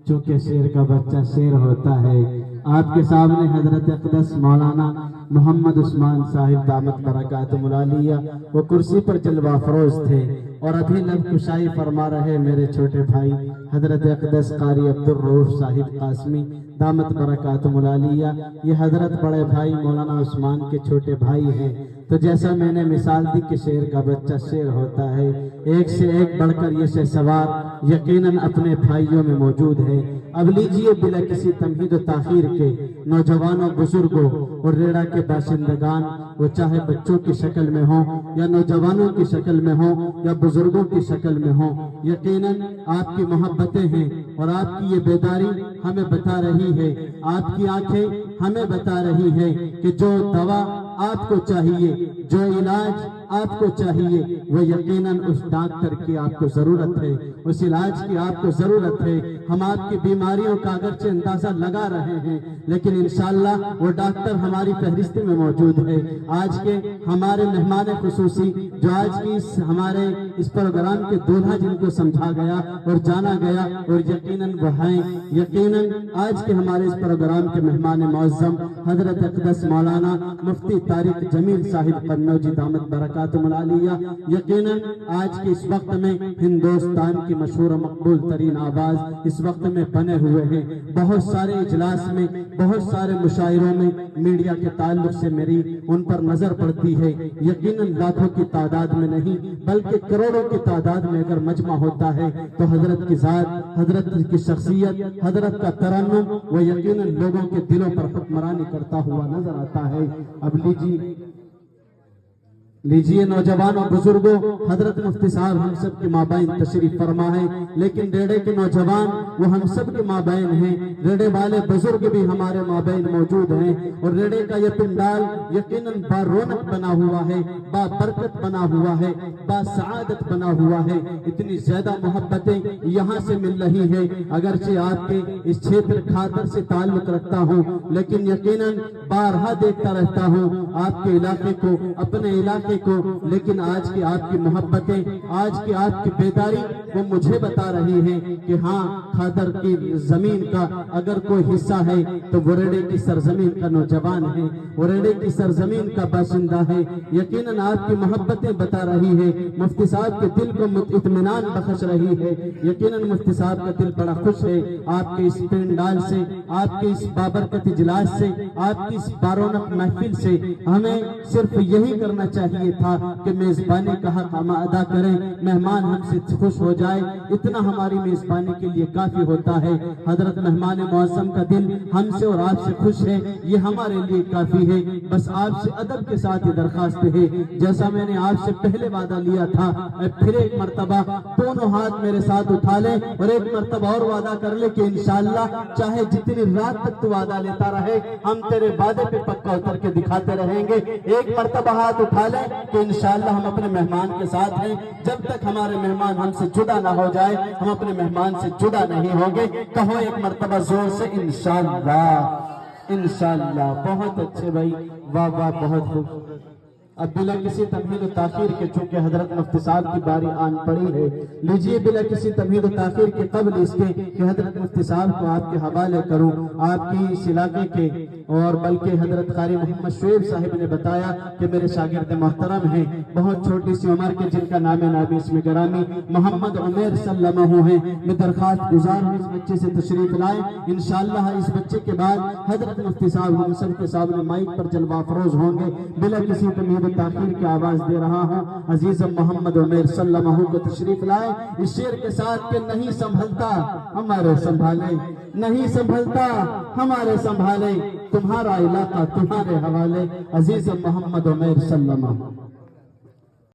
چونکہ شیر کا بچہ شیر ہوتا ہے۔ آپ کے سامنے حضرت اقدس مولانا محمد عثمان صاحب دامت برکاتہم العالیہ وہ کرسی پر جلوہ افروز تھے، اور ابھی لب کشائی فرما رہے میرے چھوٹے بھائی حضرت اقدس قاری عبدالرؤوف صاحب قاسمی دامت برکاتہم العالیہ۔ یہ حضرت بڑے بھائی مولانا عثمان کے چھوٹے بھائی ہیں۔ تو جیسا میں نے مثال دی کہ شیر کا بچہ شیر ہوتا ہے، ایک سے ایک بڑھ کر یہ شہسوار یقیناً اپنے بھائیوں میں موجود ہے۔ اب لیجئے بلا کسی تمہید و تاخیر کے نوجوانوں، بزرگوں اور ریڑہ کے باشندگان، وہ چاہے بچوں کی شکل میں ہوں یا نوجوانوں کی شکل میں ہوں یا بزرگوں کی شکل میں ہوں، یقیناً آپ کی محبتیں ہیں اور آپ کی یہ بیداری ہمیں بتا رہی ہے، آپ کی آنکھیں ہمیں بتا رہی ہے کہ جو دوا آپ کو چاہیے، جو علاج آپ کو چاہیے، وہ یقیناً اس ڈاکٹر کی آپ کو ضرورت ہے، اس علاج کی آپ کو ضرورت ہے۔ ہم آپ کی بیماریوں کا اگرچہ اندازہ لگا رہے ہیں، لیکن انشاءاللہ وہ ڈاکٹر ہماری فہرست میں موجود ہے۔ آج کے ہمارے مہمان خصوصی جو آج کی ہمارے اس پروگرام کے دولہا جن کو سمجھا گیا اور جانا گیا، اور یقیناً وہ ہیں، یقیناً آج کے ہمارے اس پروگرام کے مہمان معظم حضرت اقدس مولانا مفتی طارق جمیل صاحب قنوجی دامت برکاتہم العالیہ، یقیناً آج کے اس وقت میں ہندوستان کی مشہور و مقبول ترین آواز اس وقت میں بنے ہوئے ہیں۔ بہت سارے اجلاس میں، بہت سارے مشاعروں میں میڈیا کے تعلق سے میری ان پر نظر پڑتی ہے۔ یقیناً لاکھوں کی تعداد میں نہیں بلکہ کروڑوں کی تعداد میں اگر مجمع ہوتا ہے تو حضرت کی ذات، حضرت کی شخصیت، حضرت کا ترنم وہ یقیناً لوگوں کے دلوں پر حکمرانی کرتا ہوا نظر آتا ہے۔ اب لیجئے نوجوانوں، بزرگوں، حضرت مفتی صاحب ہم سب کے مابین تشریف فرما ہے، لیکن ریڑے کے نوجوان وہ ہم سب کے مابین ہیں، ریڑے والے بزرگ بھی ہمارے مابین موجود ہیں، اور ریڑے کا یہ پنڈال یقیناً با رونق بنا ہوا ہے، با برکت بنا ہوا ہے، با سعادت بنا ہوا ہے۔ اتنی زیادہ محبتیں یہاں سے مل رہی ہیں، اگرچہ آپ کے اس چھیتر کھاتر سے تعلق رکھتا ہوں، لیکن یقیناً بارہا دیکھتا رہتا ہوں آپ کے علاقے کو، اپنے علاقے کو، لیکن آج کی آپ کی محبتیں، آج کی آپ کی بیداری وہ مجھے بتا رہی ہیں کہ ہاں کھادر کی زمین کا اگر کوئی حصہ ہے تو وہ ریڑے کی سرزمین کا نوجوان ہے، وہ ریڑے کی سرزمین کا باشندہ ہے۔ یقیناً آپ کی محبتیں بتا رہی ہے، مفتی صاحب کے دل کو اطمینان بخش رہی ہے۔ یقیناً مفتی صاحب کا دل بڑا خوش ہے آپ کے اس پنڈال سے، آپ کے اس بابرکت اجلاس سے، آپ کی اس بارونق محفل سے۔ ہمیں صرف یہی کرنا چاہیے تھا کہ میزبانی کا حق ہم ادا کریں، مہمان ہم سے خوش ہو جائے، اتنا ہماری میزبانی کے لیے کافی ہوتا ہے۔ حضرت مہمان معظم کا دل ہم سے اور آپ سے خوش ہے، یہ ہمارے لیے کافی ہے۔ بس آپ سے ادب کے ساتھ یہ درخواست ہے، جیسا میں نے آپ سے پہلے وعدہ لیا تھا، پھر ایک مرتبہ دونوں ہاتھ میرے ساتھ اٹھا لیں اور ایک مرتبہ اور وعدہ کر لیں کہ انشاءاللہ چاہے جتنی رات تک تو وعدہ لیتا رہے، ہم تیرے وعدے پہ پکا اتر کے دکھاتے رہیں گے۔ ایک مرتبہ ہاتھ اٹھا لیں کہ انشاءاللہ ہم اپنے مہمان کے ساتھ ہیں، جب تک ہمارے مہمان ہم سے جدا نہ ہو جائے ہم اپنے مہمان سے جدا نہیں ہوں گے۔ کہو ایک مرتبہ زور سے انشاءاللہ، انشاءاللہ۔ بہت اچھے بھائی، واہ واہ، بہت خوب۔ اب بلا کسی تمہید و تاخیر کے چونکہ حضرت مفتی صاحب کی باری آن پڑی ہے، لیجئے بلا کسی تمہید و تاخیر کے قبل اس کے کہ حضرت مفتی صاحب کو آپ کے حوالے کروں، آپ کی اس علاقے کے، اور بلکہ حضرت قاری محمد شعیب صاحب نے بتایا کہ میرے شاگرد محترم ہیں، بہت چھوٹی سی عمر کے، جن کا نام نابی اسم گرامی محمد عمیر سلمہ ہیں۔ میں درخواست گزار ہوں اس بچے سے تشریف لائیں، انشاءاللہ اس بچے کے بعد حضرت مفتی صاحب ہم سب کے سامنے مائک پر جلوہ افروز ہوں گے۔ بلا کسی تمہید تاخیر کی آواز دے رہا ہوں، عزیزم محمد عمیر سلمہ کو تشریف لائے اس شعر کے ساتھ کہ نہیں سنبھلتا ہمارے سنبھالے، نہیں سنبھلتا ہمارے سنبھالے، تمہارا علاقہ تمہارے حوالے، عزیزم محمد عمیر سلمہ۔